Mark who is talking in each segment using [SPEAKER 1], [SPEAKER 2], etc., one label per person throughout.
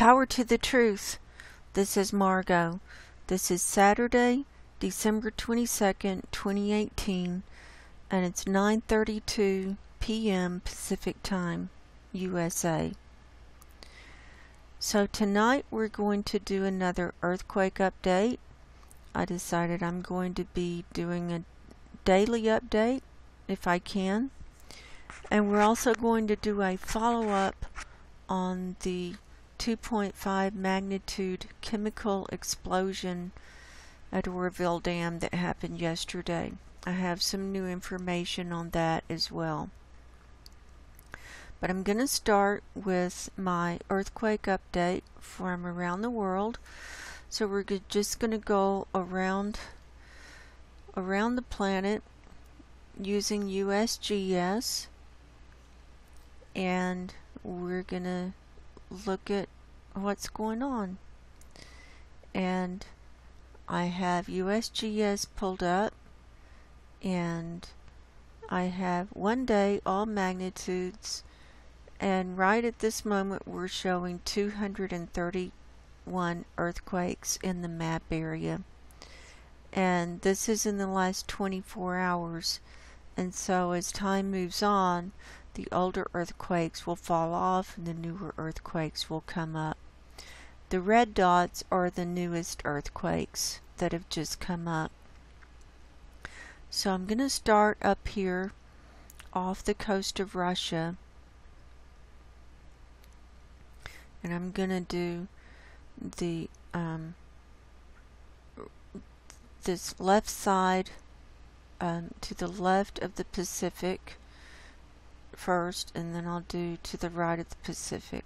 [SPEAKER 1] Power to the truth. This is Margo. This is Saturday, December 22nd, 2018, and it's 9:32 p.m. Pacific Time, USA. So tonight we're going to do another earthquake update. I decided I'm going to be doing a daily update if I can. And we're also going to do a follow-up on the 2.5 magnitude chemical explosion at Oroville Dam that happened yesterday. I have some new information on that as well. But I'm going to start with my earthquake update from around the world. So we're just going to go around the planet using USGS, and we're going to look at what's going on. And I have USGS pulled up, and I have 1 day all magnitudes, and right at this moment we're showing 231 earthquakes in the map area, and this is in the last 24 hours. And so as time moves on, the older earthquakes will fall off and the newer earthquakes will come up. The red dots are the newest earthquakes that have just come up. So I'm going to start up here off the coast of Russia, and I'm going to do the this left side to the left of the Pacific first, and then I'll do to the right of the Pacific,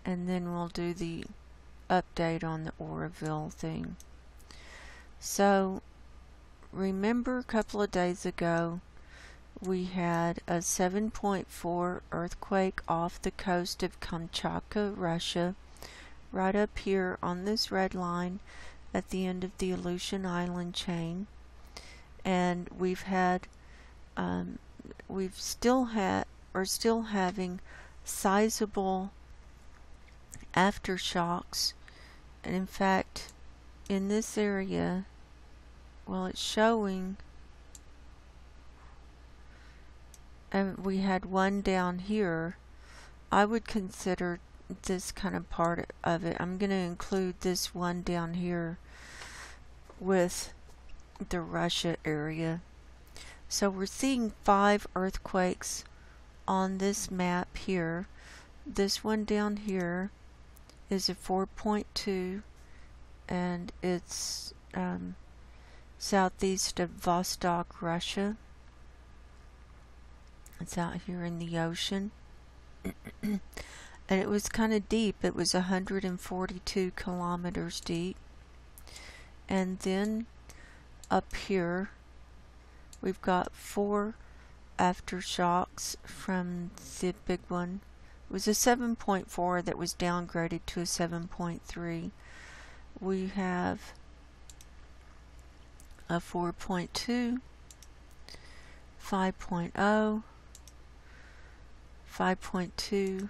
[SPEAKER 1] and then we'll do the update on the Oroville thing. So remember a couple of days ago we had a 7.4 earthquake off the coast of Kamchatka, Russia, right up here on this red line at the end of the Aleutian Island chain. And we've had still having sizable aftershocks, and in fact in this area, well, it's showing, and we had one down here. I would consider this kind of part of it. I'm going to include this one down here with the Russia area. So we're seeing 5 earthquakes on this map here. This one down here is a 4.2, and it's southeast of Vostok, Russia. It's out here in the ocean. And it was kind of deep. It was 142 kilometers deep. And then up here we've got 4 aftershocks from the big one. It was a 7.4 that was downgraded to a 7.3. We have a 4.2, 5.0, 5.2,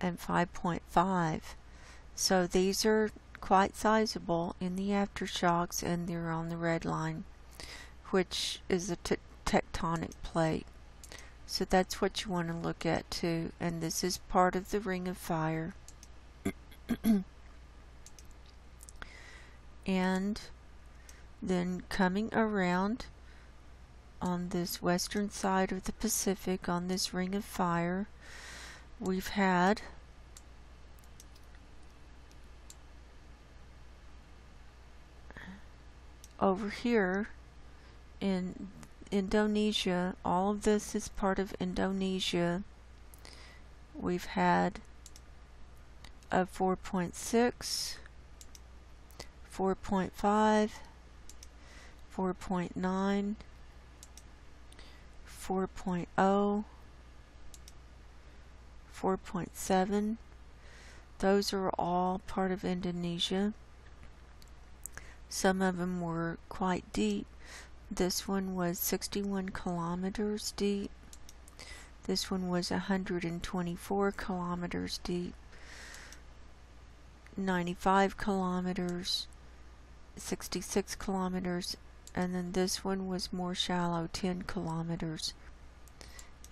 [SPEAKER 1] and 5.5. So these are quite sizable in the aftershocks, and they're on the red line, which is a tectonic plate. So that's what you want to look at too. And this is part of the ring of fire. And then coming around on this western side of the Pacific, on this ring of fire, we've had over here in Indonesia. All of this is part of Indonesia. We've had a 4.6, 4.5, 4.9, 4.0, 4.7. Those are all part of Indonesia. Some of them were quite deep. This one was 61 kilometers deep. This one was 124 kilometers deep. 95 kilometers, 66 kilometers, and then this one was more shallow, 10 kilometers.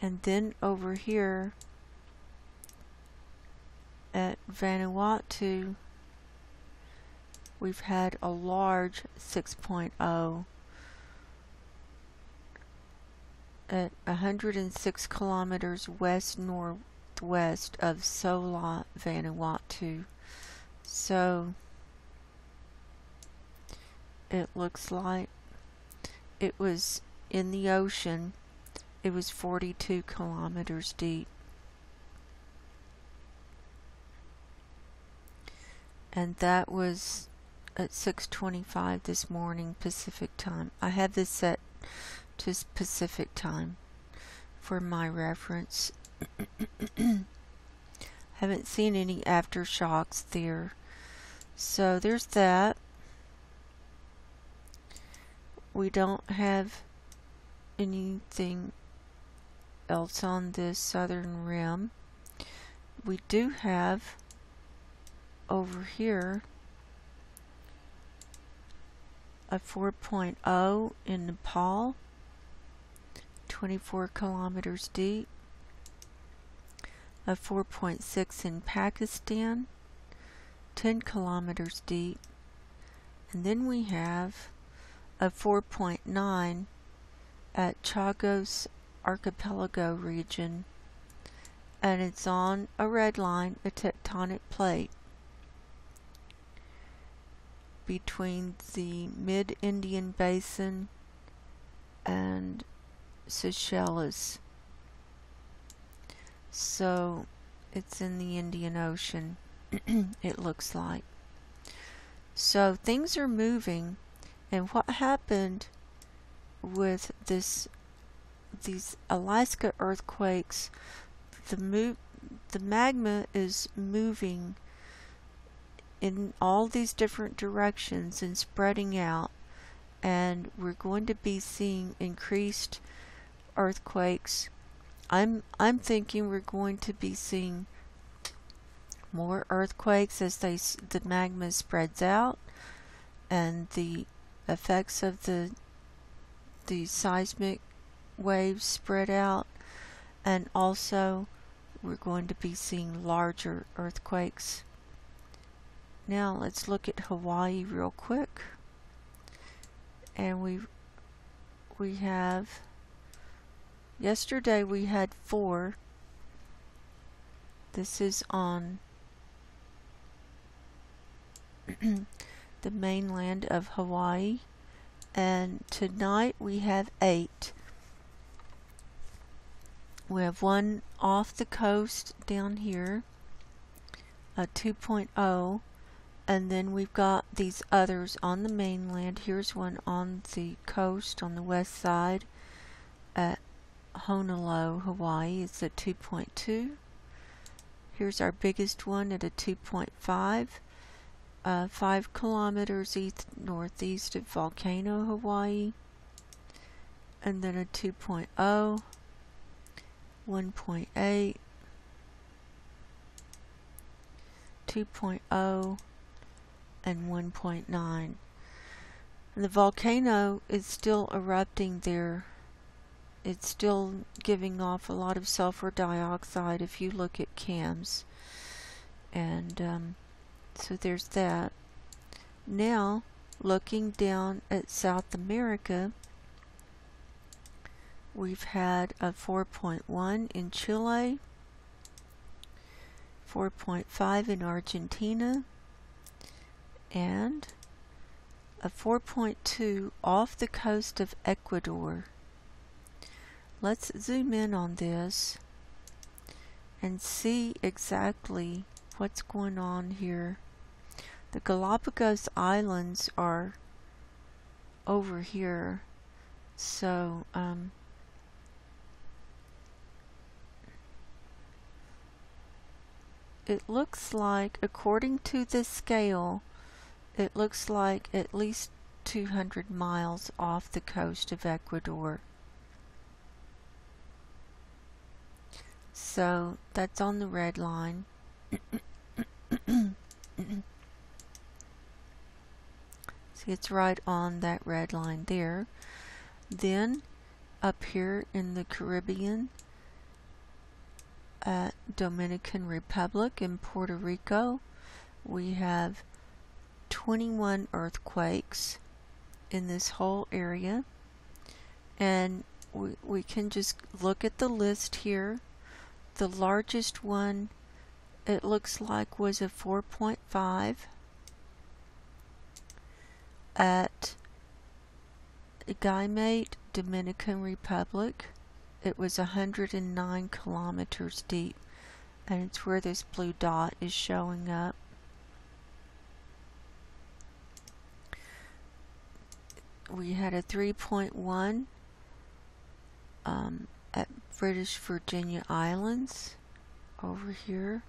[SPEAKER 1] And then over here at Vanuatu, we've had a large 6.0 at 106 kilometers west-northwest of Sola, Vanuatu. So it looks like it was in the ocean. It was 42 kilometers deep. And that was at 6:25 this morning Pacific time. I have this set to Pacific time for my reference. Haven't seen any aftershocks there. So there's that. We don't have anything else on this southern rim. We do have over here a 4.0 in Nepal, 24 kilometers deep, a 4.6 in Pakistan, 10 kilometers deep, and then we have a 4.9 at Chagos Archipelago region, and it's on a red line, a tectonic plate between the mid-Indian Basin and Seychelles. So it's in the Indian Ocean, it looks like. So things are moving, and what happened with these Alaska earthquakes, the magma is moving in all these different directions and spreading out, and we're going to be seeing increased earthquakes. I'm thinking we're going to be seeing more earthquakes as the magma spreads out, and the effects of the seismic waves spread out, and also we're going to be seeing larger earthquakes. Now let's look at Hawaii real quick, and we have, yesterday we had 4. This is on the mainland of Hawaii, and tonight we have 8. We have one off the coast down here, a 2.0, and then we've got these others on the mainland. Here's one on the coast on the west side at Honolulu, Hawaii. It's a 2.2. Here's our biggest one at a 2.5. 5 kilometers northeast of Volcano, Hawaii. And then a 2.0, 1.8, 2.0, and 1.9. The volcano is still erupting there. It's still giving off a lot of sulfur dioxide if you look at cams. And so there's that. Now, looking down at South America, we've had a 4.1 in Chile, 4.5 in Argentina, and a 4.2 off the coast of Ecuador. Let's zoom in on this and see exactly what's going on here. The Galapagos Islands are over here, so it looks like, according to this scale, it looks like at least 200 miles off the coast of Ecuador. So that's on the red line. It's right on that red line there. Then up here in the Caribbean, at Dominican Republic and Puerto Rico, we have 21 earthquakes in this whole area. And we can just look at the list here. The largest one, it looks like, was a 4.5 at Guaymate, Dominican Republic. It was 109 kilometers deep, and it's where this blue dot is showing up. We had a 3.1 at British Virginia Islands over here.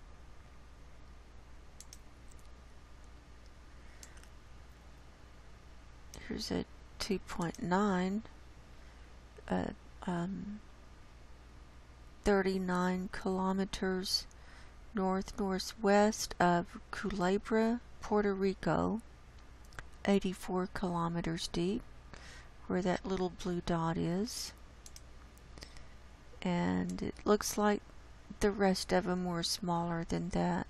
[SPEAKER 1] Here's a 2.9 at 39 kilometers northwest of Culebra, Puerto Rico, 84 kilometers deep, where that little blue dot is. And it looks like the rest of them were smaller than that.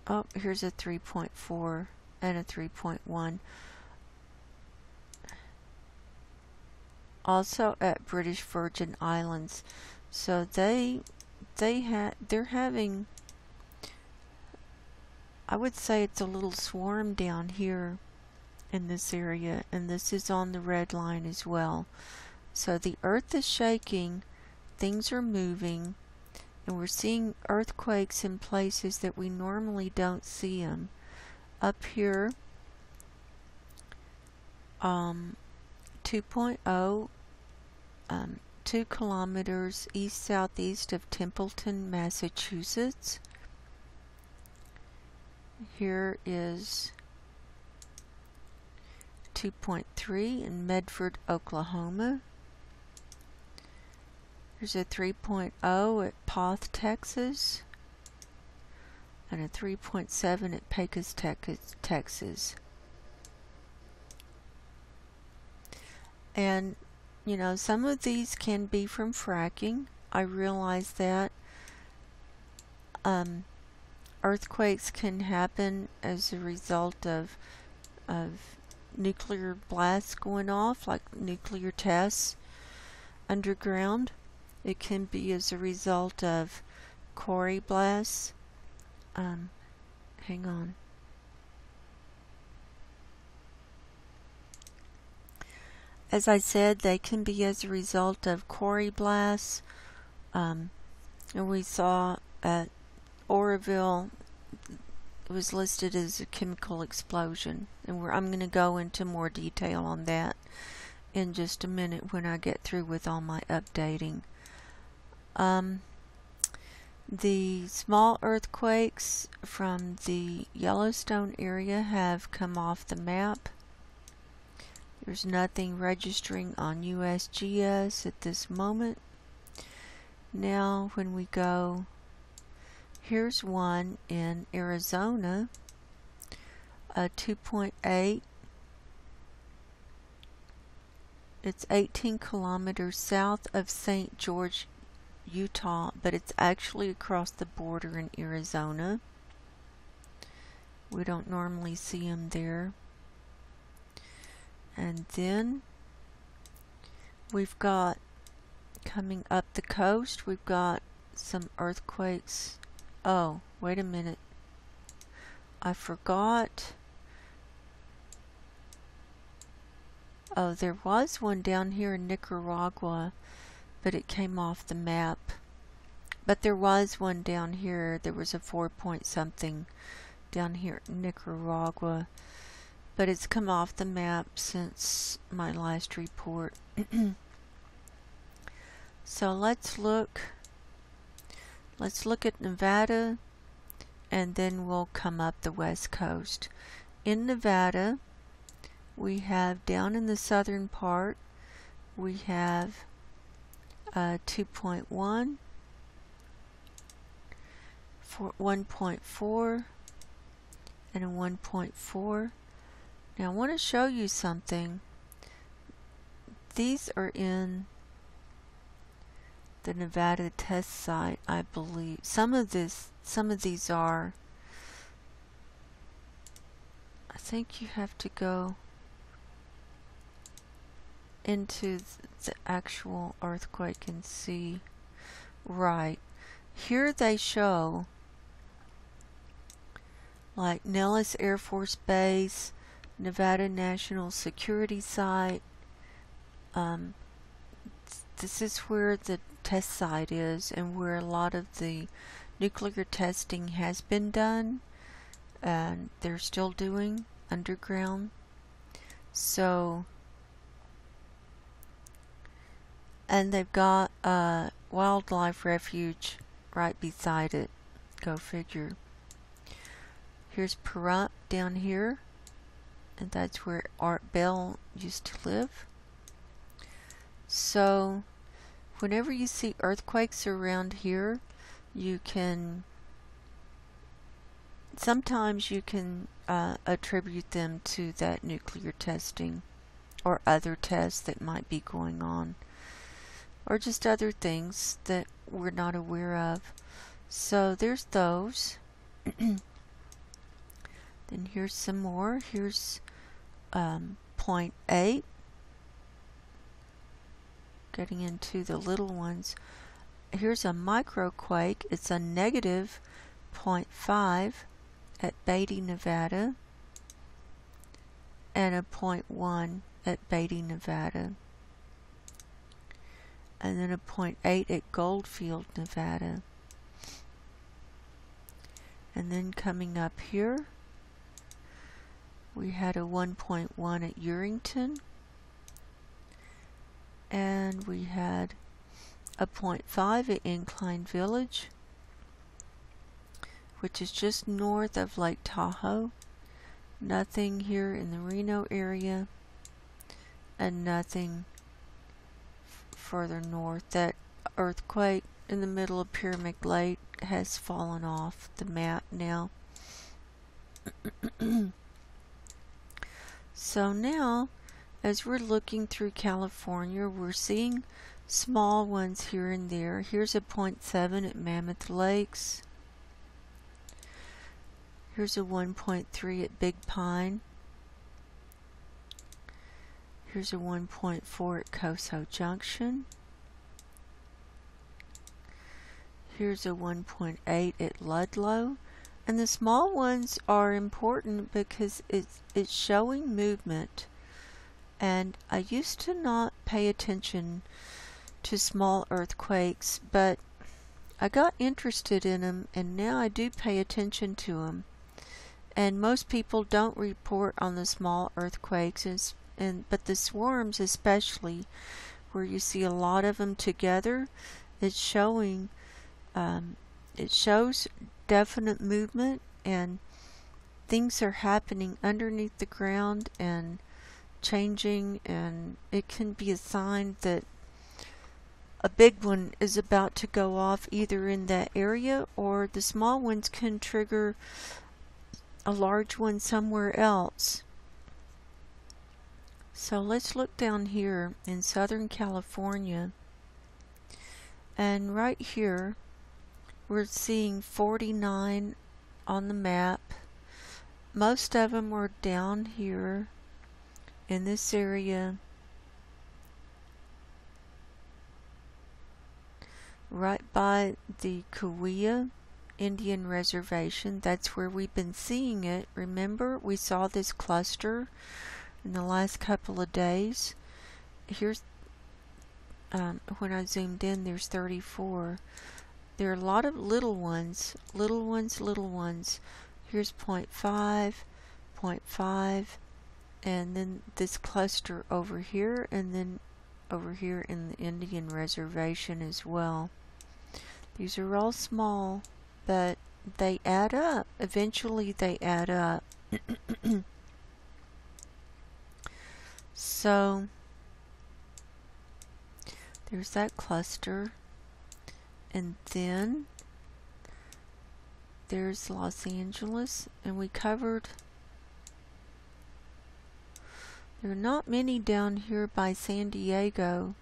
[SPEAKER 1] Oh, here's a 3.4 and a 3.1. Also at British Virgin Islands. So they're having, I would say it's a little swarm down here in this area, and this is on the red line as well. So the earth is shaking, things are moving, and we're seeing earthquakes in places that we normally don't see them. Up here, 2.0, 2 kilometers east-southeast of Templeton, Massachusetts. Here is 2.3 in Medford, Oklahoma. There's a 3.0 at Poth, Texas, and a 3.7 at Pecos, Texas. And, you know, some of these can be from fracking. I realize that. Earthquakes can happen as a result of nuclear blasts going off, like nuclear tests underground. It can be as a result of quarry blasts. Hang on. As I said, they can be as a result of quarry blasts. And we saw at Oroville, it was listed as a chemical explosion. And I'm going to go into more detail on that in just a minute when I get through with all my updating. The small earthquakes from the Yellowstone area have come off the map. There's nothing registering on USGS at this moment. Now when we go, here's one in Arizona, a 2.8. It's 18 kilometers south of St. George, Utah, but it's actually across the border in Arizona. We don't normally see them there. And then we've got, coming up the coast, we've got some earthquakes. Oh, wait a minute. I forgot. Oh, there was one down here in Nicaragua, but it came off the map. But there was one down here. There was a 4-point-something down here in Nicaragua. But it's come off the map since my last report. So let's look at Nevada, and then we'll come up the west coast. In Nevada, we have down in the southern part, we have 2.1, 1.4 and a 1.4. Now I want to show you something. These are in the Nevada test site, I believe. Some of these are. I think you have to go into the actual earthquake and see. Right. Here they show like Nellis Air Force Base, Nevada National Security Site. This is where the test site is and where a lot of the nuclear testing has been done and they're still doing underground. So, and they've got a wildlife refuge right beside it. Go figure. Here's Pahrump down here, and that's where Art Bell used to live. So whenever you see earthquakes around here, you can sometimes you can attribute them to that nuclear testing or other tests that might be going on, or just other things that we're not aware of. So there's those. Then here's some more. Here's 0.8. Getting into the little ones. Here's a microquake. It's a negative 0.5 at Beatty, Nevada, and a 0.1 at Beatty, Nevada, and then a 0.8 at Goldfield, Nevada. And then coming up here, we had a 1.1 at Urington, and we had a 0.5 at Incline Village, which is just north of Lake Tahoe. Nothing here in the Reno area, and nothing further north. That earthquake in the middle of Pyramid Lake has fallen off the map now. So now, as we're looking through California, we're seeing small ones here and there. Here's a 0.7 at Mammoth Lakes. Here's a 1.3 at Big Pine. Here's a 1.4 at Coso Junction. Here's a 1.8 at Ludlow. And the small ones are important because it's showing movement. And I used to not pay attention to small earthquakes, but I got interested in them, and now I do pay attention to them. And most people don't report on the small earthquakes, but the swarms especially, where you see a lot of them together, it's showing, it shows definite movement, and things are happening underneath the ground and changing, and it can be a sign that a big one is about to go off either in that area, or the small ones can trigger a large one somewhere else. So let's look down here in Southern California, and right here we're seeing 49 on the map. Most of them are down here in this area, right by the Cahuilla Indian Reservation. That's where we've been seeing it. Remember, we saw this cluster in the last couple of days. Here's when I zoomed in, there's 34. There are a lot of little ones. Here's 0.5, 0.5, and then this cluster over here, and then over here in the Indian Reservation as well. These are all small, but they add up. Eventually they add up. So there's that cluster, and then there's Los Angeles, and we covered. There are not many down here by San Diego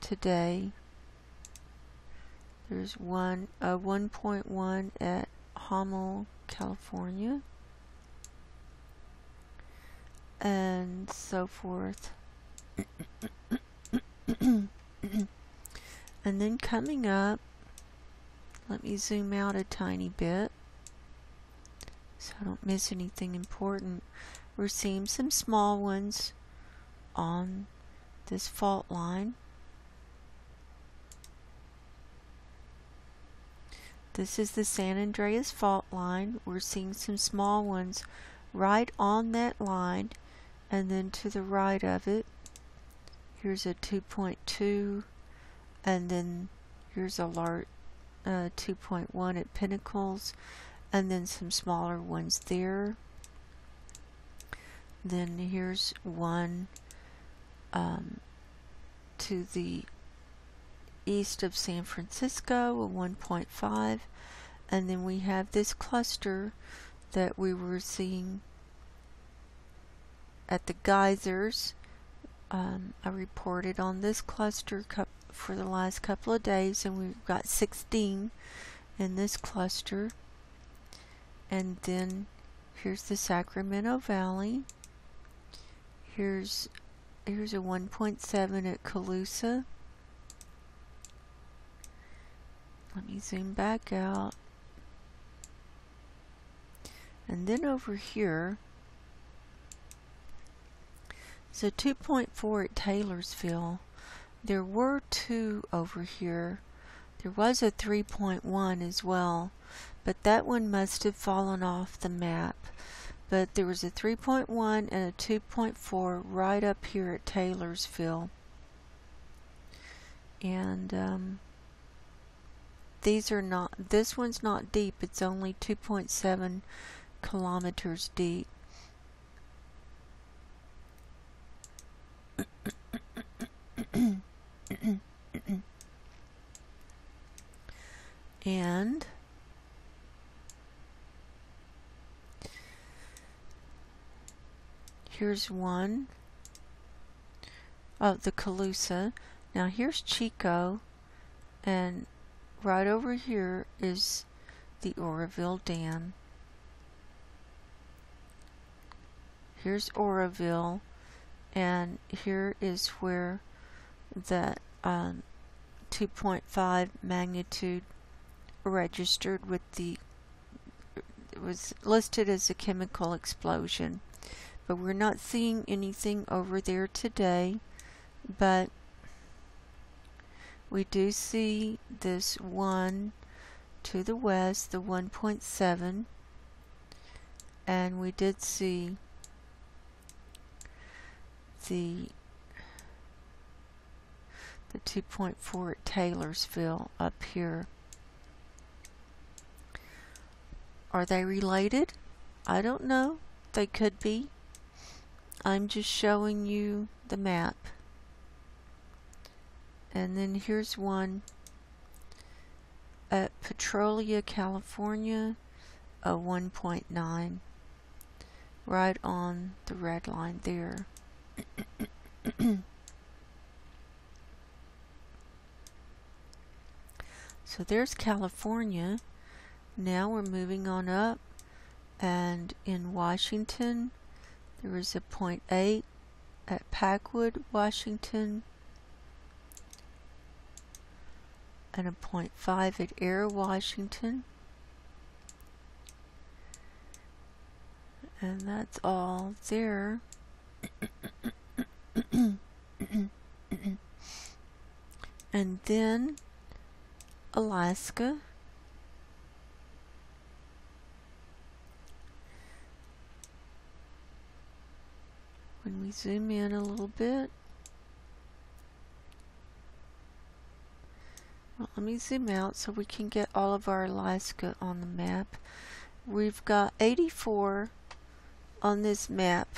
[SPEAKER 1] today. There's 1.1 at Hummel, California, and so forth. And then coming up, let me zoom out a tiny bit so I don't miss anything important. We're seeing some small ones on this fault line. This is the San Andreas fault line. We're seeing some small ones right on that line, and then to the right of it, here's a 2.2, and then here's a large 2.1 at Pinnacles, and then some smaller ones there. Then here's one to the east of San Francisco, a 1.5, and then we have this cluster that we were seeing at the geysers. I reported on this cluster for the last couple of days, and we've got 16 in this cluster. And then here's the Sacramento Valley. Here's a 1.7 at Colusa. Let me zoom back out. And then over here, so 2.4 at Taylorsville. There were two over here. There was a 3.1 as well, but that one must have fallen off the map. But there was a 3.1 and a 2.4 right up here at Taylorsville. And these are not, this one's not deep, it's only 2.7 kilometers deep. And here's one. Oh, the Colusa. Now here's Chico, and right over here is the Oroville Dam. Here's Oroville, and here is where that 2.5 magnitude registered with the, it was listed as a chemical explosion. But we're not seeing anything over there today, but we do see this one to the west, the 1.7, and we did see the 2.4 at Taylorsville up here. Are they related? I don't know. They could be. I'm just showing you the map. And then here's one at Petrolia, California, a 1.9, right on the red line there. So there's California. Now we're moving on up, and in Washington there is a 0.8 at Packwood, Washington, and a 0.5 at Air, Washington. And that's all there. And then Alaska. When we zoom in a little bit, well, let me zoom out so we can get all of our Alaska on the map. We've got 84 on this map,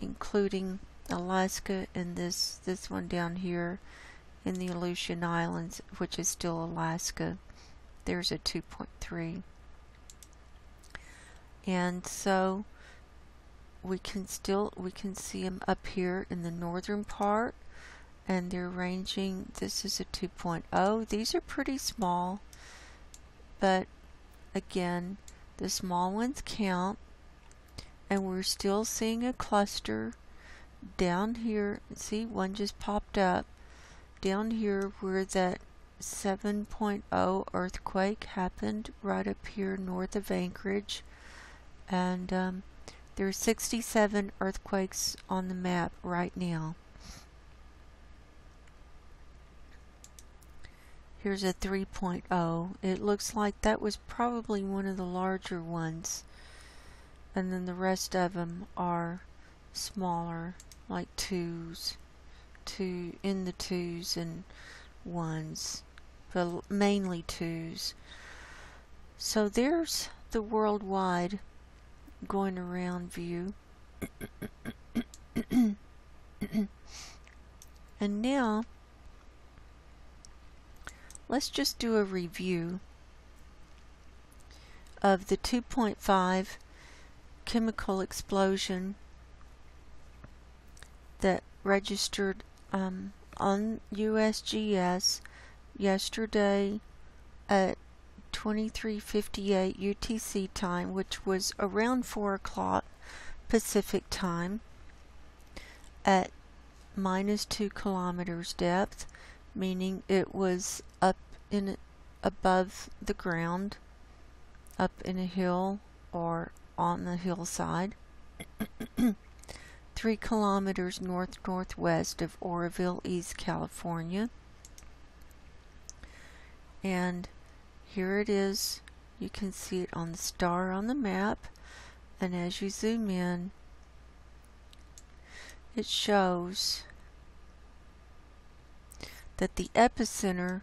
[SPEAKER 1] including Alaska and this one down here in the Aleutian Islands, which is still Alaska. There's a 2.3. And so we can see them up here in the northern part, and they're ranging. This is a 2.0. These are pretty small, but again, the small ones count. And we're still seeing a cluster down here. See, one just popped up down here where that 7.0 earthquake happened, right up here north of Anchorage. And there are 67 earthquakes on the map right now. Here's a 3.0. It looks like that was probably one of the larger ones. And then the rest of them are smaller, like twos, in the twos and ones, but mainly twos. So there's the worldwide going around view. And now let's just do a review of the 2.5 chemical explosion that registered on USGS yesterday at 23:58 UTC time, which was around 4 o'clock Pacific time, at -2 kilometers depth, meaning it was up in above the ground, up in a hill or on the hillside, 3 kilometers northwest of Oroville, East California. And here it is. You can see it on the star on the map, and as you zoom in, it shows that the epicenter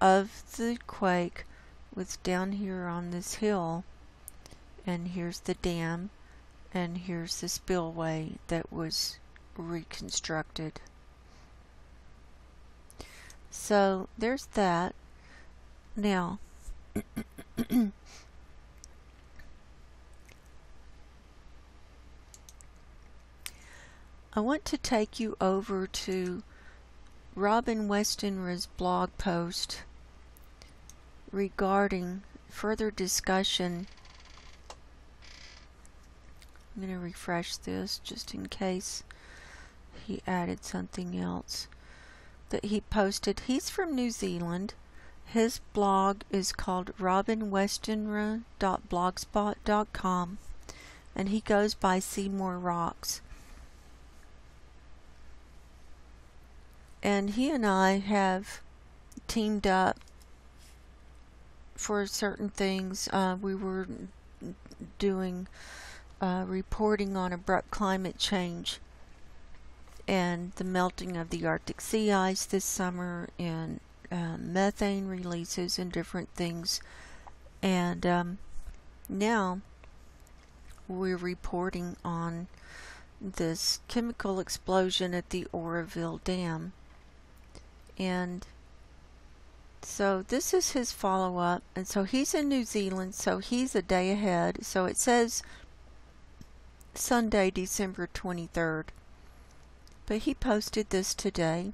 [SPEAKER 1] of the quake was down here on this hill. And here's the dam, and here's the spillway that was reconstructed. So there's that. Now, I want to take you over to Robin Westenra's blog post regarding further discussion. I'm going to refresh this just in case he added something else that he posted. He's from New Zealand. His blog is called robinwestenra.blogspot.com, and he goes by Seymour Rocks. And he and I have teamed up for certain things. We were doing reporting on abrupt climate change and the melting of the Arctic sea ice this summer, and methane releases and different things. And now we're reporting on this chemical explosion at the Oroville Dam. And so this is his follow-up. And so he's in New Zealand, so he's a day ahead. So it says Sunday, December 23rd. But he posted this today.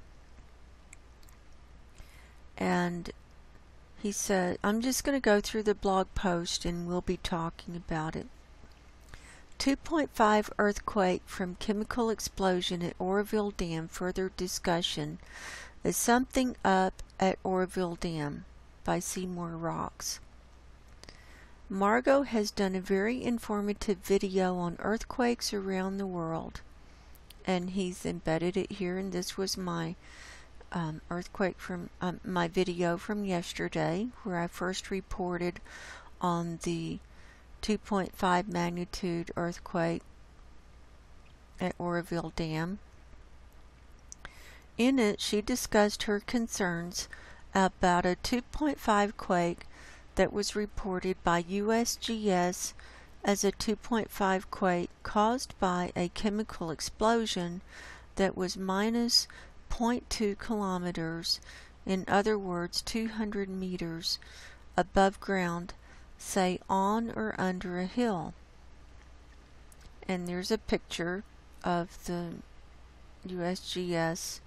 [SPEAKER 1] And he said, I'm just going to go through the blog post and we'll be talking about it. 2.5 earthquake from chemical explosion at Oroville Dam. Further discussion. Is something up at Oroville Dam by Seymour Rocks. Margo has done a very informative video on earthquakes around the world, and he's embedded it here, and this was my earthquake from my video from yesterday, where I first reported on the 2.5 magnitude earthquake at Oroville Dam. In it, she discussed her concerns about a 2.5 quake that was reported by USGS as a 2.5 quake caused by a chemical explosion that was minus 0.2 kilometers, in other words 200 meters above ground, say on or under a hill. And there's a picture of the USGS,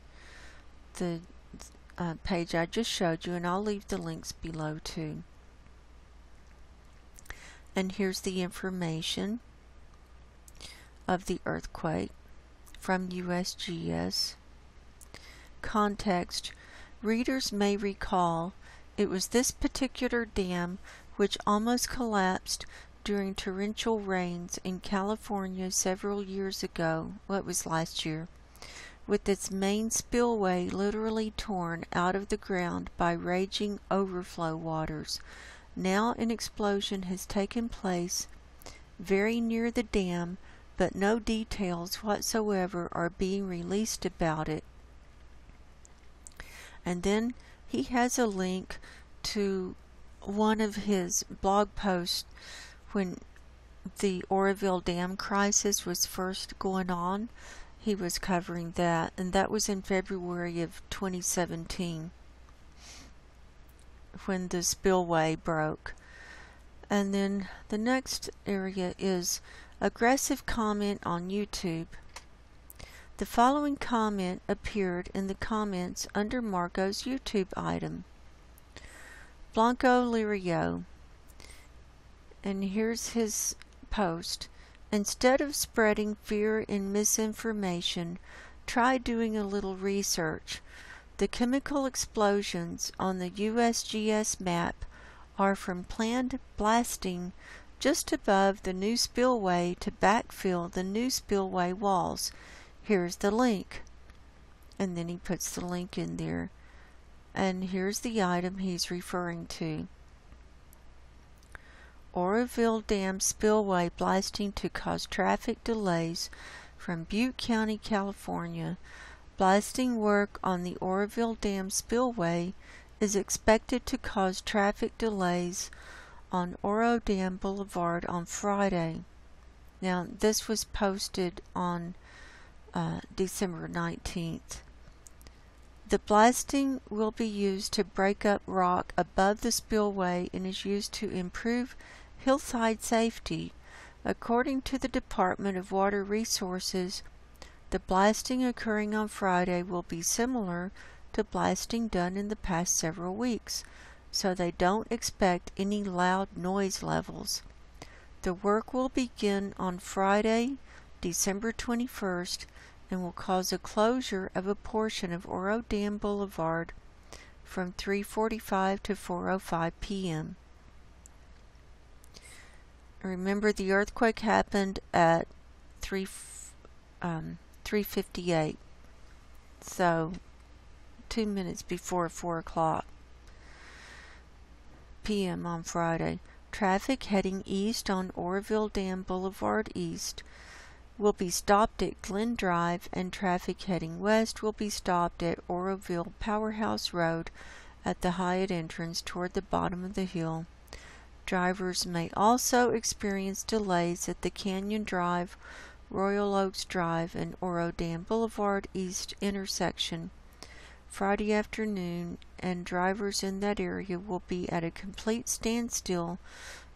[SPEAKER 1] the page I just showed you, and I'll leave the links below too. And here's the information of the earthquake from USGS. Context: readers may recall it was this particular dam which almost collapsed during torrential rains in California several years ago. Well, it was last year, with its main spillway literally torn out of the ground by raging overflow waters. Now an explosion has taken place very near the dam, but no details whatsoever are being released about it. And then he has a link to one of his blog posts when the Oroville Dam crisis was first going on. He was covering that, and that was in February of 2017 when the spillway broke. And then the next area is aggressive comment on YouTube. The following comment appeared in the comments under Margo's YouTube item. Blanco Lirio, and here's his post. Instead of spreading fear and misinformation, try doing a little research. The chemical explosions on the USGS map are from planned blasting just above the new spillway to backfill the new spillway walls. Here's the link. And then he puts the link in there. And here's the item he's referring to. Oroville Dam spillway blasting to cause traffic delays from Butte County, California. Blasting work on the Oroville Dam spillway is expected to cause traffic delays on Oro Dam Boulevard on Friday. Now, this was posted on December 19th. The blasting will be used to break up rock above the spillway and is used to improve hillside safety. According to the Department of Water Resources, the blasting occurring on Friday will be similar to blasting done in the past several weeks, so they don't expect any loud noise levels. The work will begin on Friday, December 21st, and will cause a closure of a portion of Oro Dam Boulevard from 3:45 to 4:05 p.m. Remember, the earthquake happened at 3:58, so 2 minutes before 4 o'clock p.m. on Friday. Traffic heading east on Oroville Dam Boulevard East will be stopped at Glen Drive, and traffic heading west will be stopped at Oroville Powerhouse Road at the Hyatt entrance toward the bottom of the hill. Drivers may also experience delays at the Canyon Drive, Royal Oaks Drive, and Oro Dam Boulevard East intersection Friday afternoon, and drivers in that area will be at a complete standstill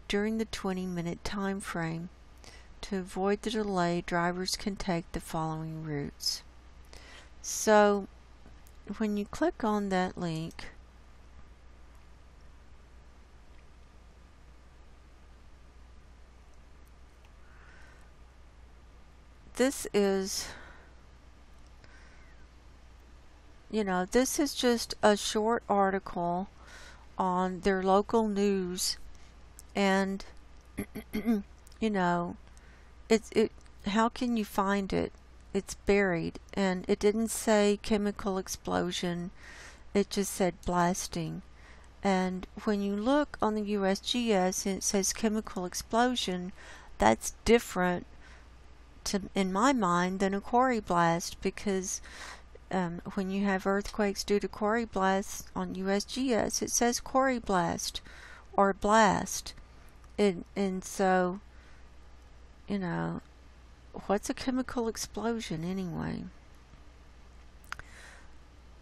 [SPEAKER 1] during the 20-minute time frame. To avoid the delay, drivers can take the following routes. So, when you click on that link, this is, this is just a short article on their local news, and, how can you find it? It's buried, and it didn't say chemical explosion, it just said blasting. And when you look on the USGS and it says chemical explosion, that's different in my mind than a quarry blast, because when you have earthquakes due to quarry blasts on USGS, it says quarry blast or blast. And so, what's a chemical explosion anyway?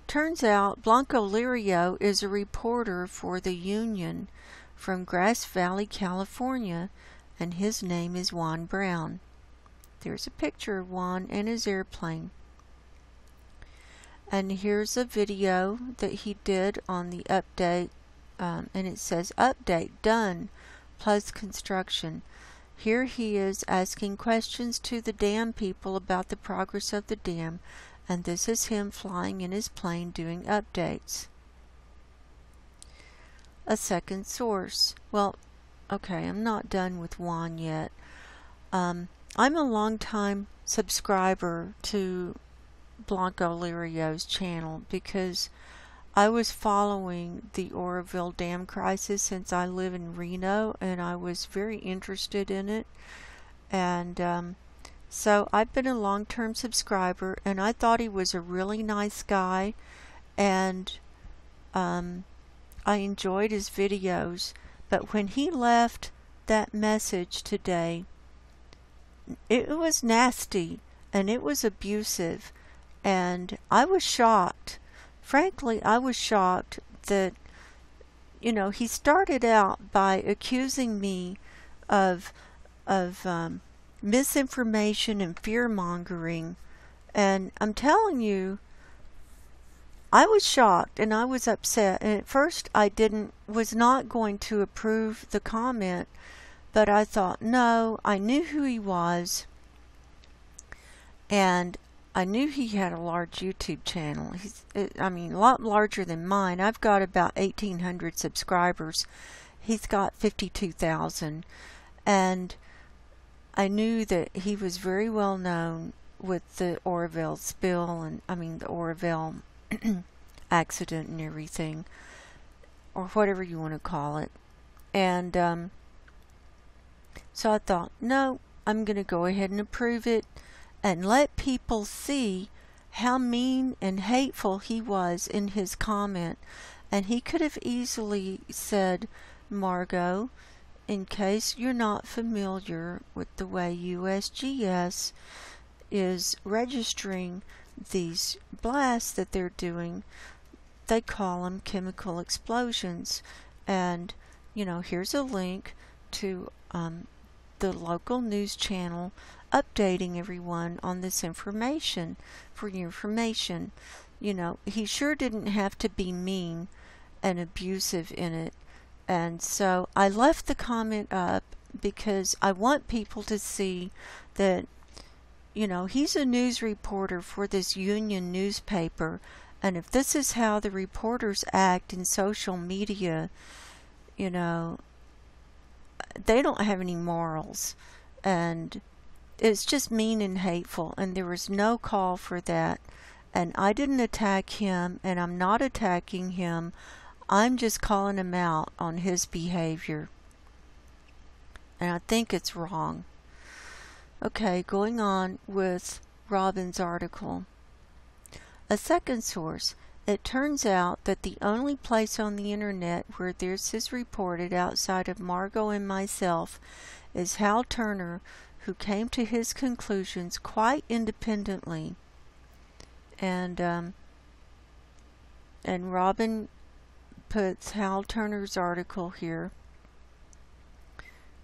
[SPEAKER 1] Turns out Blanco Lirio is a reporter for The Union from Grass Valley, California, and his name is Juan Brown. There's a picture of Juan and his airplane. And here's a video that he did on the update, and it says update done plus construction. Here he is asking questions to the dam people about the progress of the dam, and this is him flying in his plane doing updates. A second source. Well, okay, I'm not done with Juan yet. I'm a long-time subscriber to Blanco Lirio's channel because I was following the Oroville Dam crisis since I live in Reno, and I was very interested in it. And so I've been a long-term subscriber, and I thought he was a really nice guy, and I enjoyed his videos. But when he left that message today, it was nasty and it was abusive, and I was shocked. Frankly, I was shocked that, he started out by accusing me of misinformation and fear-mongering, and I'm telling you, I was shocked and I was upset. And at first I was not going to approve the comment, but I thought, no, I knew who he was, and I knew he had a large YouTube channel. A lot larger than mine. I've got about 1,800 subscribers. He's got 52,000. And I knew that he was very well known with the Oroville spill, and the Oroville accident and everything, or whatever you want to call it. And so I thought, no, I'm going to go ahead and approve it and let people see how mean and hateful he was in his comment. And he could have easily said, Margo, in case you're not familiar with the way USGS is registering these blasts that they're doing, they call them chemical explosions. And, here's a link to the local news channel updating everyone on this information for your information. He sure didn't have to be mean and abusive in it. And so I left the comment up because I want people to see that, he's a news reporter for this union newspaper, and if this is how the reporters act in social media, they don't have any morals, and it's just mean and hateful, and there was no call for that. And I didn't attack him, and I'm not attacking him. I'm just calling him out on his behavior, and I think it's wrong. Okay, going on with Robin's article. A second source. It turns out that the only place on the internet where this is reported outside of Margo and myself is Hal Turner, who came to his conclusions quite independently. And Robin puts Hal Turner's article here,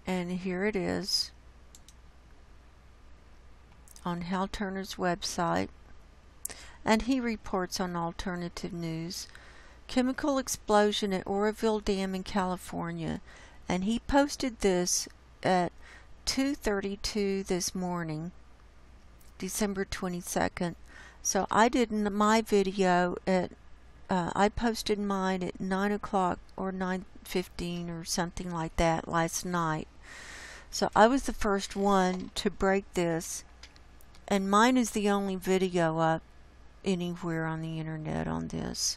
[SPEAKER 1] and here it is on Hal Turner's website, and he reports on alternative news. Chemical explosion at Oroville Dam in California, and he posted this at 2:32 this morning, December 22nd. So I did my video at I posted mine at 9 o'clock or 9:15 or something like that last night. So I was the first one to break this, and mine is the only video up anywhere on the internet on this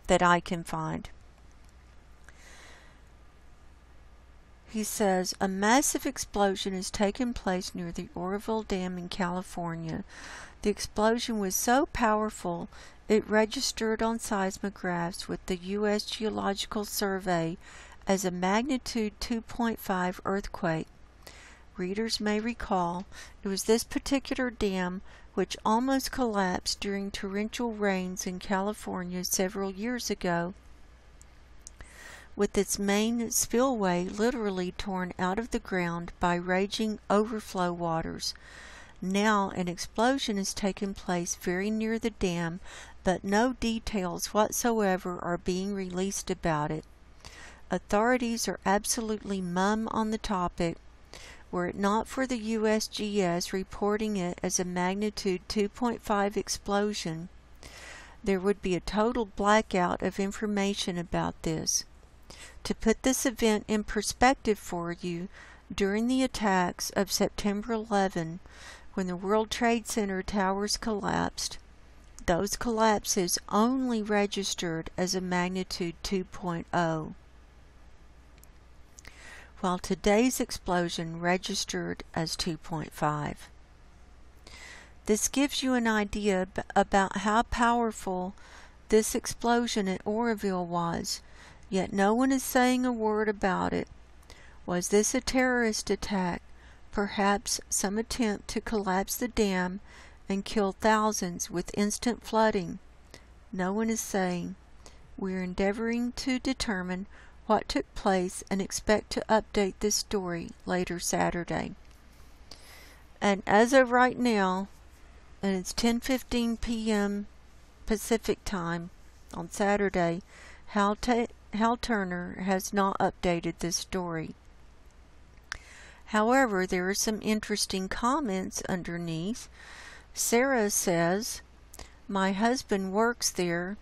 [SPEAKER 1] that I can find. He says, a massive explosion has taken place near the Oroville Dam in California. The explosion was so powerful it registered on seismographs with the U.S. Geological Survey as a magnitude 2.5 earthquake. Readers may recall it was this particular dam which almost collapsed during torrential rains in California several years ago. with its main spillway literally torn out of the ground by raging overflow waters. Now an explosion has taken place very near the dam, but no details whatsoever are being released about it. Authorities are absolutely mum on the topic. Were it not for the USGS reporting it as a magnitude 2.5 explosion, there would be a total blackout of information about this. To put this event in perspective for you, during the attacks of September 11, when the World Trade Center towers collapsed, those collapses only registered as a magnitude 2.0, while today's explosion registered as 2.5. This gives you an idea about how powerful this explosion at Oroville was, yet no one is saying a word about it. Was this a terrorist attack? Perhaps some attempt to collapse the dam and kill thousands with instant flooding? No one is saying. We are endeavoring to determine what took place and expect to update this story later Saturday. And as of right now, and it's 10:15 p.m. Pacific time on Saturday, Hal Turner has not updated this story. However, there are some interesting comments underneath. Sarah says, "My husband works there.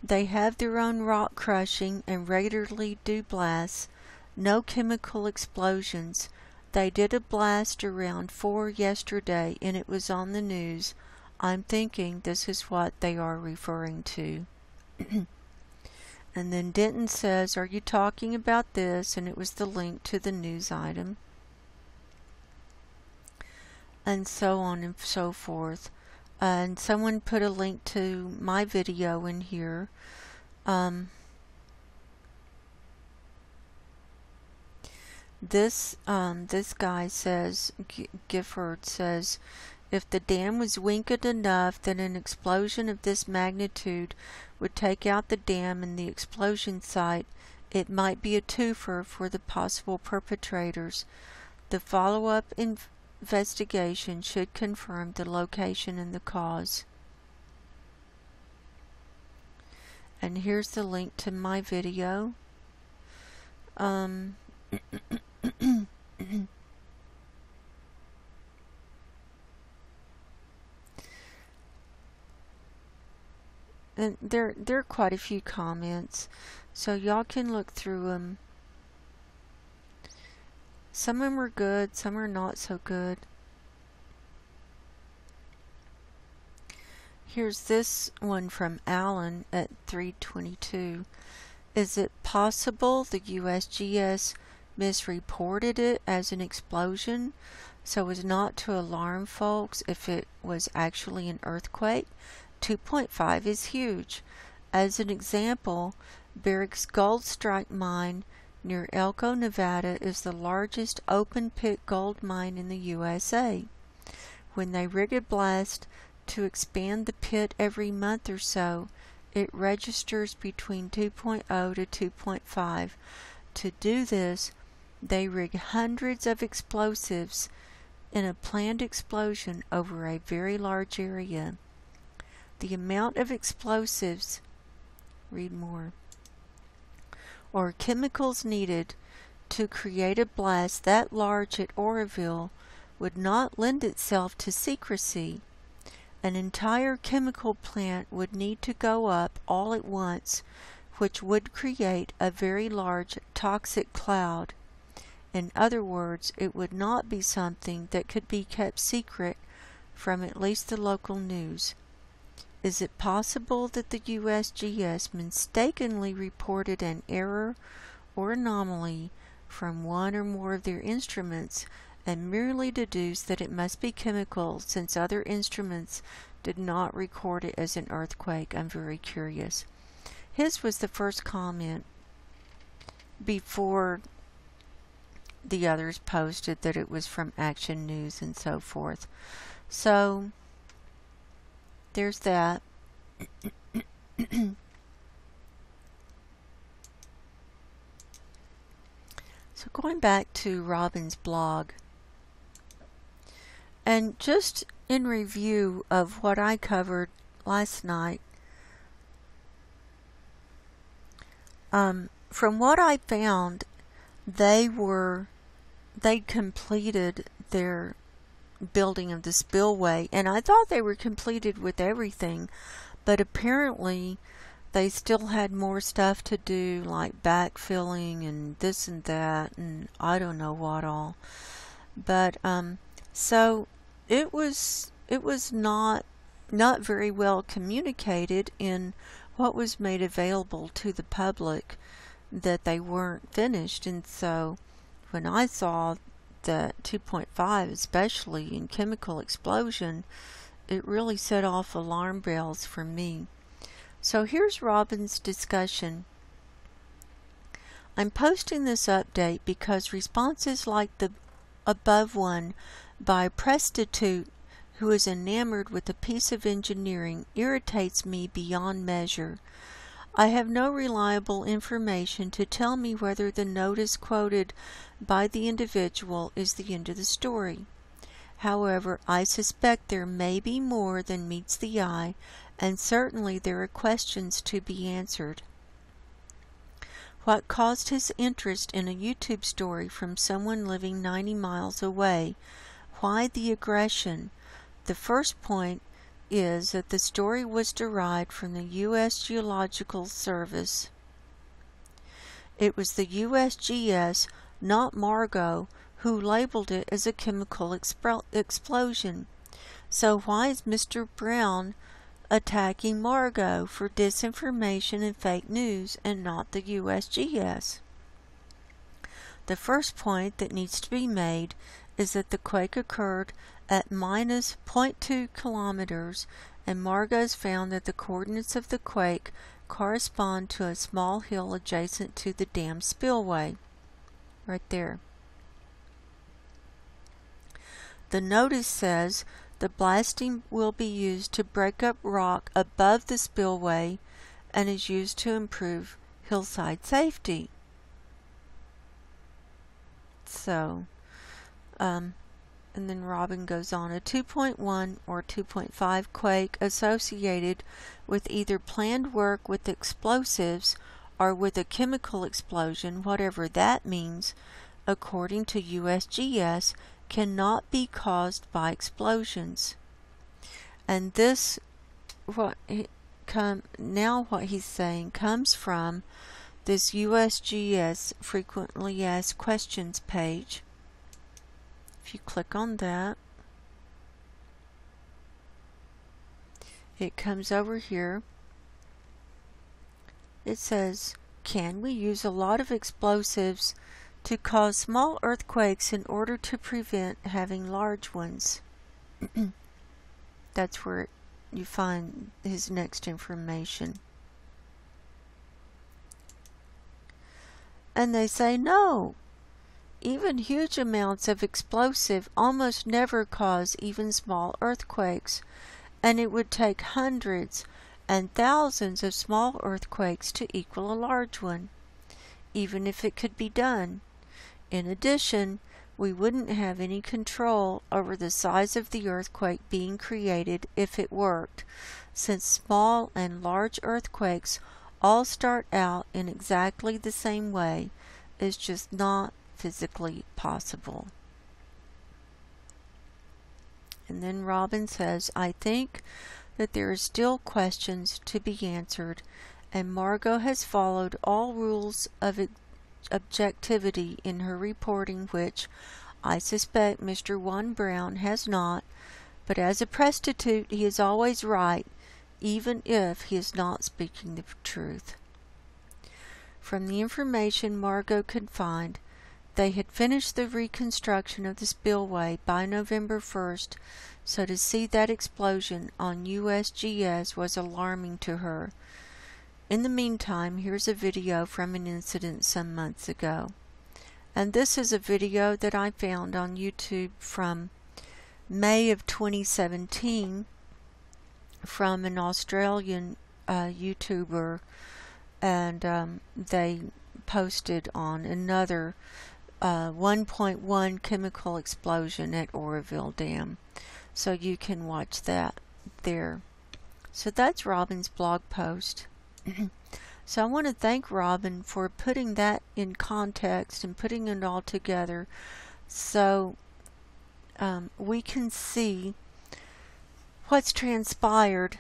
[SPEAKER 1] They have their own rock crushing and regularly do blasts. No chemical explosions. They did a blast around 4 yesterday and it was on the news. I'm thinking this is what they are referring to." And then Denton says, "Are you talking about this?" And it was the link to the news item. And so on and so forth. And someone put a link to my video in here. This guy says, Gifford says, if the dam was weakened enough that an explosion of this magnitude would take out the dam and the explosion site, it might be a twofer for the possible perpetrators. The follow-up investigation should confirm the location and the cause. And here's the link to my video. And there are quite a few comments, so y'all can look through them. Some of them are good, some are not so good. Here's this one from Alan at 3:22. Is it possible the USGS misreported it as an explosion so as not to alarm folks if it was actually an earthquake? 2.5 is huge. As an example, Barrick's Gold Strike mine near Elko, Nevada is the largest open-pit gold mine in the USA. When they rig a blast to expand the pit every month or so, it registers between 2.0 to 2.5. To do this, they rig hundreds of explosives in a planned explosion over a very large area. The amount of explosives, read more, or chemicals needed to create a blast that large at Oroville would not lend itself to secrecy. An entire chemical plant would need to go up all at once, which would create a very large toxic cloud. In other words, it would not be something that could be kept secret from at least the local news. Is it possible that the USGS mistakenly reported an error or anomaly from one or more of their instruments and merely deduced that it must be chemical since other instruments did not record it as an earthquake? I'm very curious. His was the first comment before the others posted that it was from Action News and so forth. So there's that. So going back to Robin's blog, and just in review of what I covered last night, from what I found, they'd completed their building of the spillway, and I thought they were completed with everything, but apparently they still had more stuff to do, like backfilling and this and that, and I don't know what all. But so it was not very well communicated in what was made available to the public, that they weren't finished. And so when I saw that 2.5, especially in chemical explosion, it really set off alarm bells for me. So here's Robin's discussion. I'm posting this update because responses like the above one by a prostitute who is enamored with a piece of engineering irritates me beyond measure. I have no reliable information to tell me whether the notice quoted by the individual is the end of the story. However, I suspect there may be more than meets the eye, and certainly there are questions to be answered. What caused his interest in a YouTube story from someone living 90 miles away? Why the aggression? The first point is that the story was derived from the U.S. Geological Service. It was the USGS, not Margo, who labeled it as a chemical explosion. So why is Mr. Brown attacking Margo for disinformation and fake news and not the USGS? The first point that needs to be made is that the quake occurred at minus 0.2 kilometers, and Margo's found that the coordinates of the quake correspond to a small hill adjacent to the dam spillway. Right there. The notice says the blasting will be used to break up rock above the spillway and is used to improve hillside safety. So, and then Robin goes on, a 2.1 or 2.5 quake associated with either planned work with explosives or with a chemical explosion, whatever that means, according to USGS, cannot be caused by explosions. And this, what he's saying comes from this USGS frequently asked questions page. If you click on that, it comes over here. It says, can we use a lot of explosives to cause small earthquakes in order to prevent having large ones? That's where you find his next information. And they say no. Even huge amounts of explosive almost never cause even small earthquakes, and it would take hundreds and thousands of small earthquakes to equal a large one, even if it could be done. In addition, we wouldn't have any control over the size of the earthquake being created if it worked, since small and large earthquakes all start out in exactly the same way. It's just not physically possible. And then Robin says, I think that there are still questions to be answered, and Margo has followed all rules of objectivity in her reporting, which I suspect Mr. Juan Brown has not, but as a prostitute he is always right, even if he is not speaking the truth. From the information Margo could find, they had finished the reconstruction of the spillway by November 1st, so to see that explosion on USGS was alarming to her. In the meantime, here's a video from an incident some months ago. And this is a video that I found on YouTube from May of 2017 from an Australian YouTuber, and they posted on another 1.1 chemical explosion at Oroville Dam. So you can watch that there. So that's Robin's blog post. So I want to thank Robin for putting that in context and putting it all together so we can see what's transpired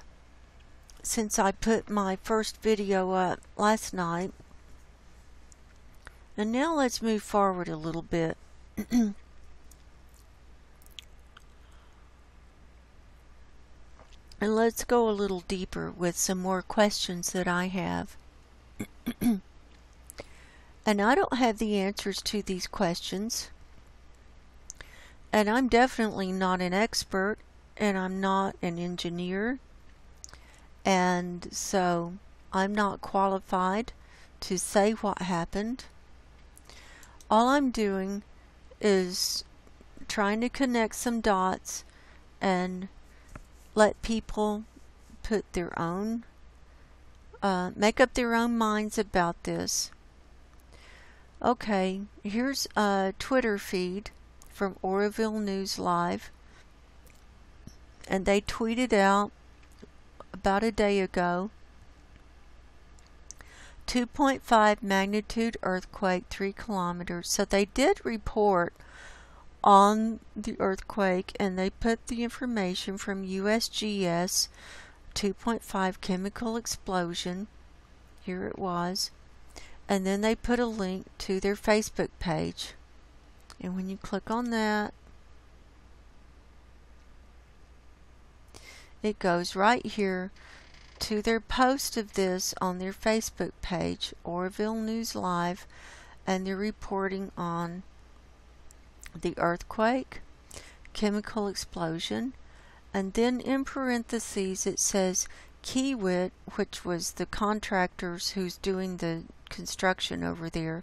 [SPEAKER 1] since I put my first video up last night. And now let's move forward a little bit. And let's go a little deeper with some more questions that I have. And I don't have the answers to these questions. And I'm definitely not an expert, and I'm not an engineer. And so I'm not qualified to say what happened. All I'm doing is trying to connect some dots and let people put their own, make up their own minds about this. Okay, here's a Twitter feed from Oroville News Live, and they tweeted out about a day ago, 2.5 magnitude earthquake, 3 kilometers. So they did report on the earthquake, and they put the information from USGS, 2.5 chemical explosion. Here it was. And then they put a link to their Facebook page. And when you click on that, it goes right here to their post of this on their Facebook page, Oroville News Live, and they're reporting on the earthquake, chemical explosion, and then in parentheses it says Kiewit, which was the contractors who's doing the construction over there.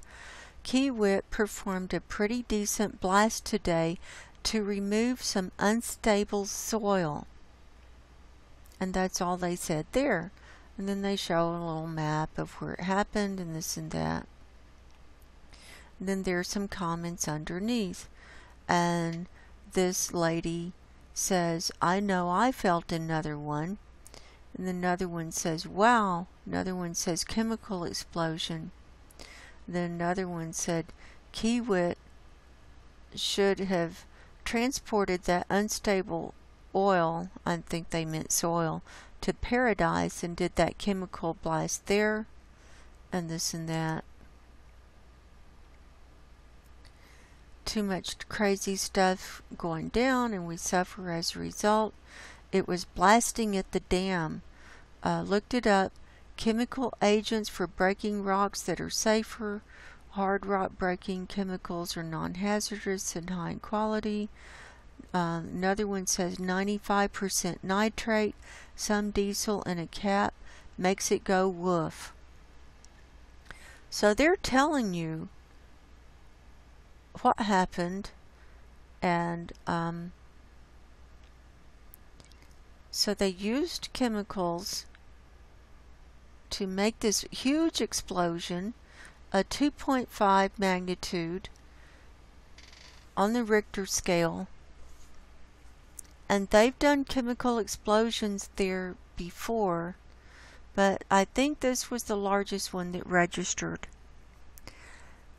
[SPEAKER 1] Kiewit performed a pretty decent blast today to remove some unstable soil. And that's all they said there. And then they show a little map of where it happened and this and that. And then there's some comments underneath. And this lady says, I know I felt another one. And another one says, wow. Another one says, chemical explosion. Then another one said, Kiewit should have transported that unstable oil, I think they meant soil, to Paradise and did that chemical blast there, and this and that. Too much crazy stuff going down, and we suffer as a result. It was blasting at the dam. Looked it up. Chemical agents for breaking rocks that are safer. Hard rock breaking chemicals are non-hazardous and high in quality. Another one says 95% nitrate, some diesel, and a cap makes it go woof. So they're telling you what happened, and so they used chemicals to make this huge explosion, a 2.5 magnitude on the Richter scale. And they've done chemical explosions there before, but I think this was the largest one that registered.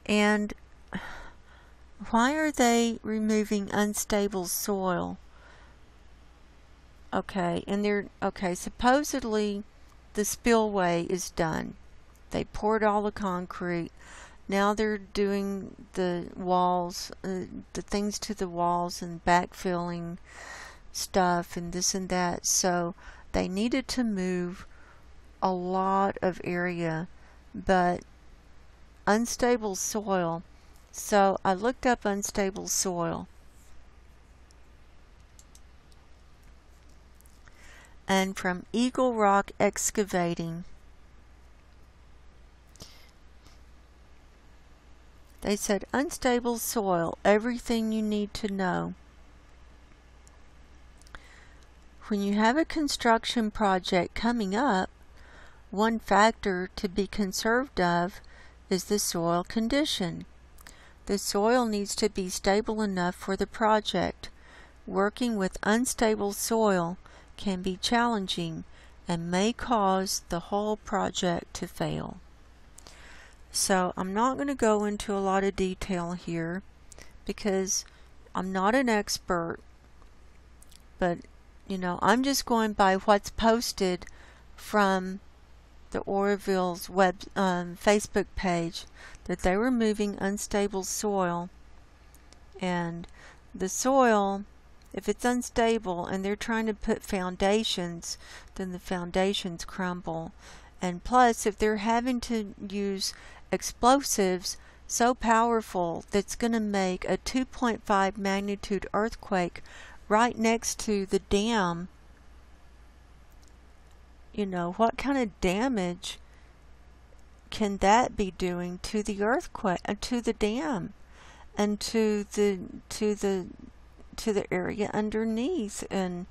[SPEAKER 1] And why are they removing unstable soil? Okay, and supposedly the spillway is done. They poured all the concrete. Now they're doing the walls, the things to the walls, and backfilling stuff and this and that. So they needed to move a lot of area, but unstable soil. So I looked up unstable soil, and from Eagle Rock Excavating, they said unstable soil, everything you need to know. When you have a construction project coming up, one factor to be conserved of is the soil condition. The soil needs to be stable enough for the project. Working with unstable soil can be challenging and may cause the whole project to fail. So I'm not going to go into a lot of detail here because I'm not an expert, but I'm just going by what's posted from the Oroville's Facebook page, that they were moving unstable soil, and the soil, if it's unstable and they're trying to put foundations, then the foundations crumble. And plus, if they're having to use explosives so powerful that's going to make a 2.5 magnitude earthquake right next to the dam, what kind of damage can that be doing to the earthquake, to the dam, and to the area underneath, and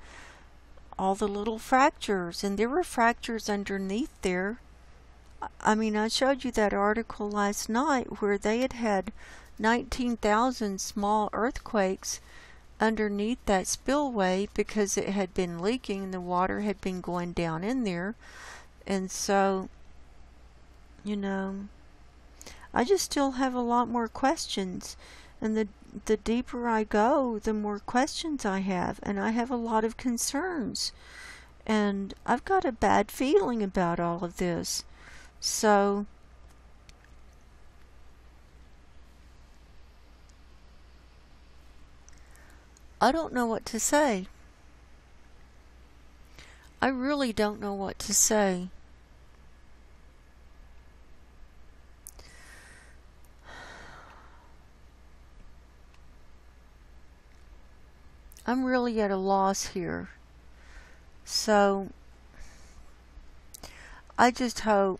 [SPEAKER 1] all the little fractures? And there were fractures underneath there. I mean, I showed you that article last night where they had 19,000 small earthquakes underneath that spillway because it had been leaking and the water had been going down in there. And so, I just still have a lot more questions, and the deeper I go, the more questions I have, and I have a lot of concerns, and I've got a bad feeling about all of this. So I don't know what to say. I really don't know what to say. I'm really at a loss here. So I just hope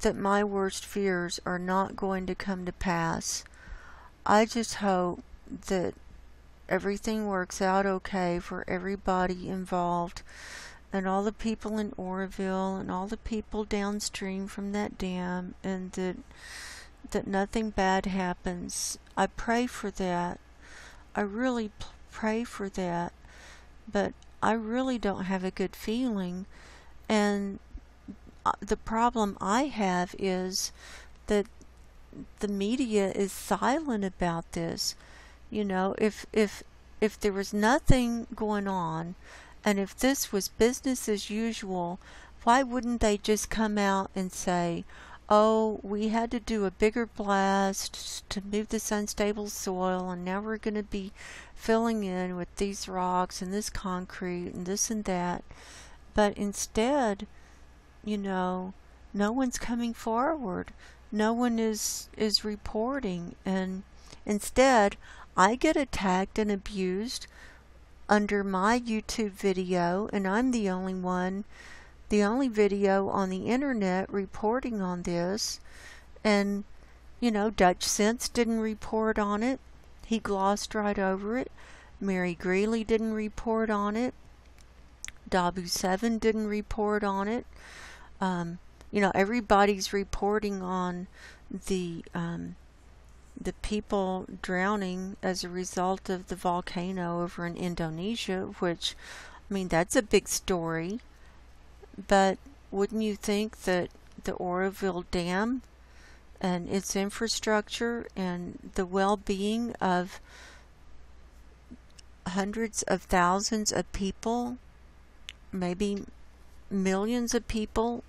[SPEAKER 1] that my worst fears are not going to come to pass. I just hope that everything works out okay for everybody involved, and all the people in Oroville and all the people downstream from that dam, and that nothing bad happens. I pray for that. I really pray for that, but I really don't have a good feeling. And the problem I have is that the media is silent about this. If there was nothing going on, and if this was business as usual, why wouldn't they just come out and say, oh, we had to do a bigger blast to move this unstable soil, and now we're going to be filling in with these rocks and this concrete and this and that. But instead, no one's coming forward. No one is reporting, and instead I get attacked and abused under my YouTube video, and I'm the only video on the internet reporting on this. And Dutch Sense didn't report on it. He glossed right over it. Mary Greeley didn't report on it. Dabu 7 didn't report on it. Everybody's reporting on the people drowning as a result of the volcano over in Indonesia, which, that's a big story. But wouldn't you think that the Oroville Dam and its infrastructure and the well-being of hundreds of thousands of people, maybe millions of people,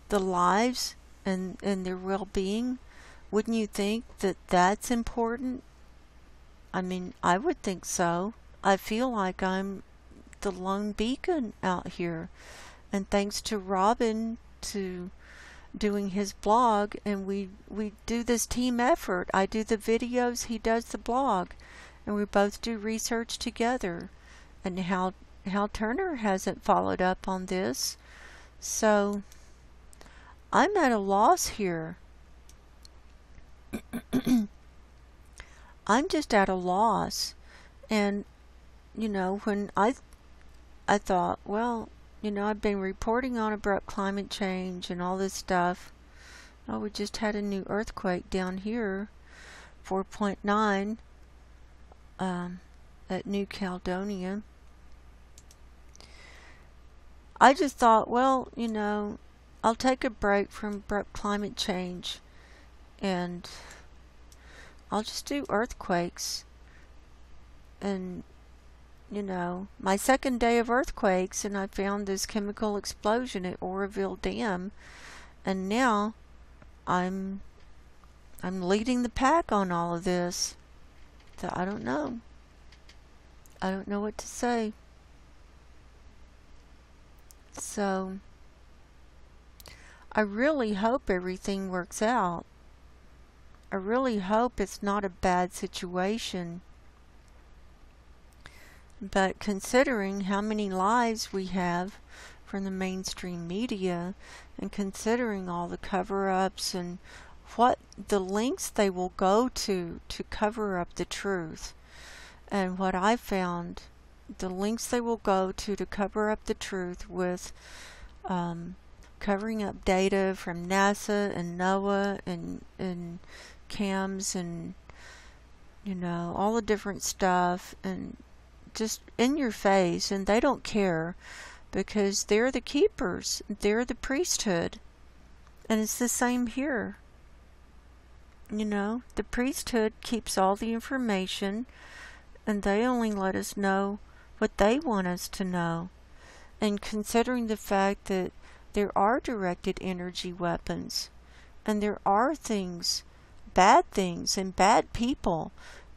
[SPEAKER 1] the lives and their well-being, wouldn't you think that that's important? I would think so. I feel like I'm the lone beacon out here, and thanks to Robin to doing his blog, and we do this team effort. I do the videos, he does the blog, and we both do research together. And Hal Turner hasn't followed up on this, so I'm at a loss here. I'm just at a loss. And when I thought, well, I've been reporting on abrupt climate change and all this stuff. Oh, we just had a new earthquake down here. 4.9 at New Caledonia. I just thought, well, you know, I'll take a break from climate change and I'll just do earthquakes. And, you know, my second day of earthquakes, and I found this chemical explosion at Oroville Dam, and now I'm leading the pack on all of this. So I don't know. I don't know what to say. So I really hope everything works out. I really hope it's not a bad situation. But considering how many lies we have from the mainstream media, and considering all the cover-ups and what the lengths they will go to cover up the truth, and what I found, the lengths they will go to cover up the truth with covering up data from NASA and NOAA and CAMS and, you know, all the different stuff, and just in your face, and they don't care because they're the keepers, they're the priesthood. And it's the same here. You know, the priesthood keeps all the information, and they only let us know what they want us to know. And considering the fact that there are directed energy weapons, and there are things, bad things, and bad people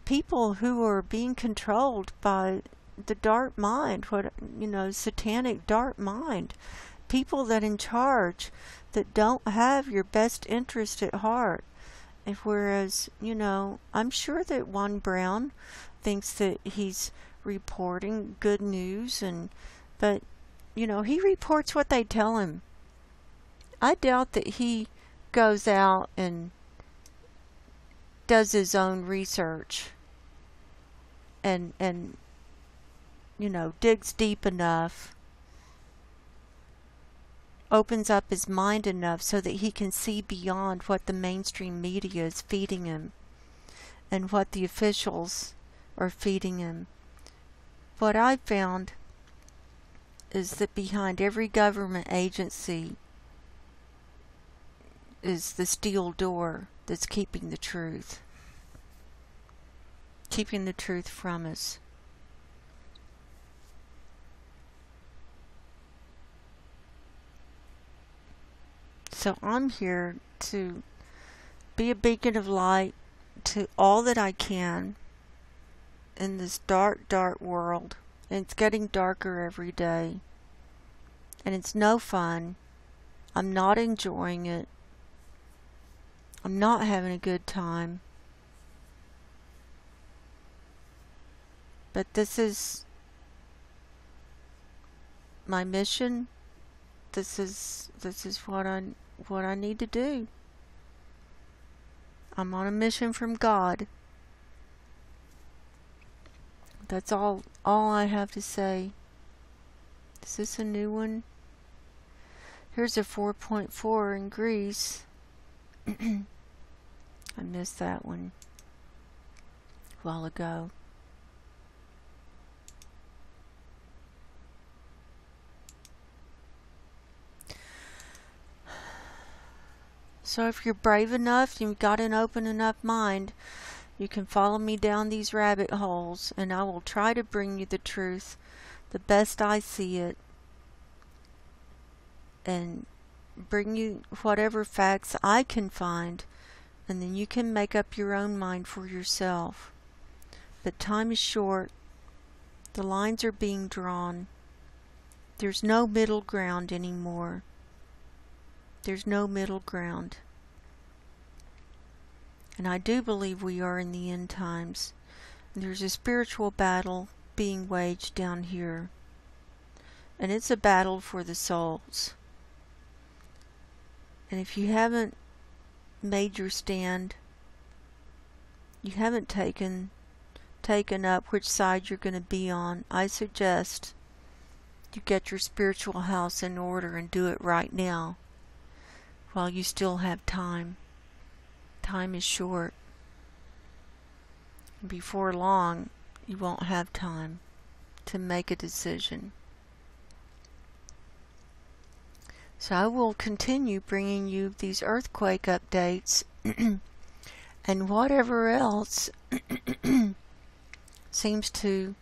[SPEAKER 1] who are being controlled by the dark mind, satanic dark mind, people that in charge that don't have your best interest at heart. And whereas, you know, I'm sure that Juan Brown thinks that he's reporting good news, but you know, he reports what they tell him. I doubt that he goes out and does his own research and you know, digs deep enough, opens up his mind enough so that he can see beyond what the mainstream media is feeding him and what the officials are feeding him. What I found is that behind every government agency is the steel door that's keeping the truth from us. So I'm here to be a beacon of light to all that I can in this dark, dark world. And it's getting darker every day. And it's no fun. I'm not enjoying it. I'm not having a good time. But this is my mission. This is what I need to do. I'm on a mission from God. That's all I have to say. Is this a new one? Here's a 4.4 in Greece. I missed that one a while ago. So if you're brave enough, you've got an open enough mind, you can follow me down these rabbit holes, and I will try to bring you the truth the best I see it, and bring you whatever facts I can find, and then you can make up your own mind for yourself. But time is short. The lines are being drawn. There's no middle ground anymore. There's no middle ground. And I do believe we are in the end times. And there's a spiritual battle being waged down here. And it's a battle for the souls. And if you haven't made your stand, you haven't taken up which side you're going to be on, I suggest you get your spiritual house in order and do it right now, while you still have time. Time is short. Before long, you won't have time to make a decision. So I will continue bringing you these earthquake updates and whatever else seems to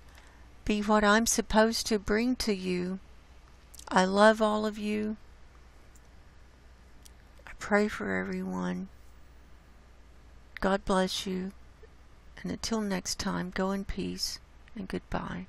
[SPEAKER 1] be what I'm supposed to bring to you. I love all of you. I pray for everyone. God bless you. And until next time, go in peace and goodbye.